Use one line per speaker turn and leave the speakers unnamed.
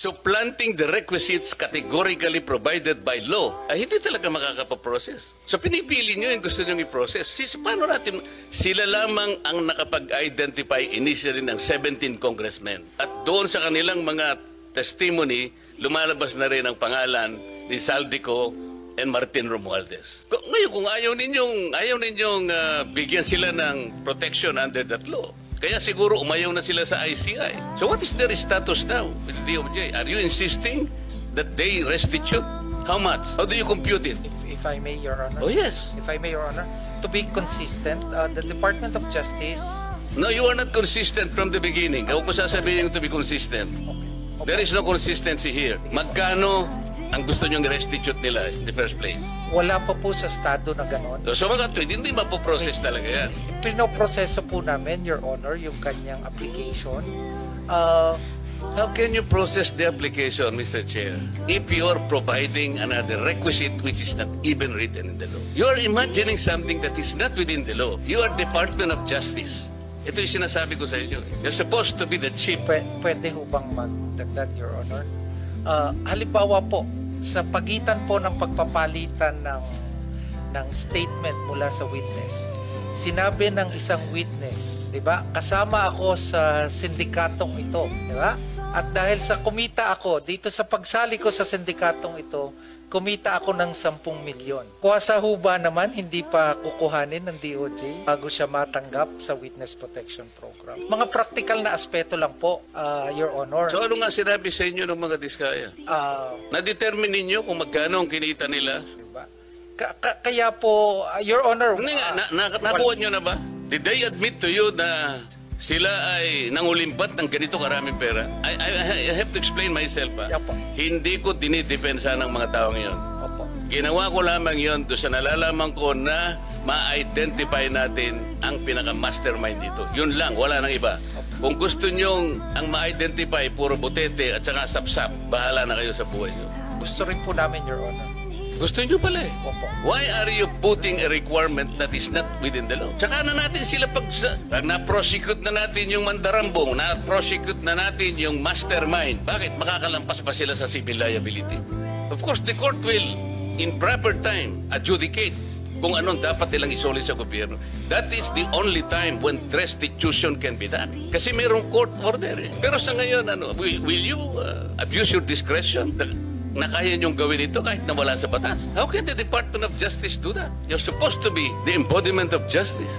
supplanting the requisites categorically provided by law, ay hindi talaga makakapaprocess. So pinipili nyo yung gusto nyo i-process. Paano natin? Sila lamang ang nakapag-identify initially ng 17 congressmen. At doon sa kanilang mga testimony, lumalabas na rin ang pangalan ni Saldico and Martin Romualdez. Ngayon, kung ayaw ninyong bigyan sila ng protection under that law, kaya siguro umayaw na sila sa ICI. So what is their status now with the DOJ? Are you insisting that they restitute? How much? How do you compute it?
If I may, Your Honor.
Oh, yes.
If I may, Your Honor, to be consistent, the Department of Justice...
No, you are not consistent from the beginning. Ako ko sasabihin to be consistent.
Okay.
There is no consistency here. Magkano ang gusto nyong restitute nila in the first place?
Wala pa po sa estado na gano'n.
So mga tweet, hindi mapoprocess talaga yan.
Pinoproseso po namin, Your Honor, yung kanyang application.
How can you process the application, Mr. Chair, if you are providing another requisite which is not even written in the law? You are imagining something that is not within the law. You are Department of Justice. Ito yung sinasabi ko sa inyo. You're supposed to be the chief.
Pwede ho bang magdagdag, Your Honor? Halimbawa po, sa pagitan po ng pagpapalitan ng statement mula sa witness, sinabi ng isang witness, di ba? Kasama ako sa sindikatong ito, di ba? At dahil sa kumita ako, dito sa pagsali ko sa sindikatong ito, kumita ako ng 10 milyon. Kuwasa ho ba naman, hindi pa kukuhanin ng DOJ bago siya matanggap sa Witness Protection Program? Mga practical na aspeto lang po, Your Honor.
So ano nga sinabi sa inyo ng mga diskaya? Na-determine ninyo kung magkano ang kinita nila?
Diba? Kaya po, Your Honor...
Hindi nga, nakuha nyo na ba? Did they admit to you na sila ay nangulimpat ng ganito karaming pera? I have to explain myself.
Opo.
Hindi ko dinidepensa ng mga taong yon.
Opo.
Ginawa ko lamang yon doon sa nalalaman ko na ma-identify natin ang pinaka-mastermind dito. Yun lang, wala nang iba. Kung gusto nyong ang ma-identify puro butete at saka sapsap, bahala na kayo sa buhay nyo.
Gusto rin po namin, Your Honor.
Gusto nyo pala eh.
Opo.
Why are you putting a requirement that is not within the law? Tsaka na natin sila pag na-prosecute na natin yung mandarambong, na-prosecute na natin yung mastermind. Bakit? Makakalampas pa sila sa civil liability. Of course, the court will, in proper time, adjudicate kung anong dapat nilang isolid sa gobyerno. That is the only time when restitution can be done. Kasi mayroong court order eh. Pero sa ngayon, will you abuse your discretion? Na kaya niyong gawin ito kahit na wala sa batas. How can the Department of Justice do that? You're supposed to be the embodiment of justice.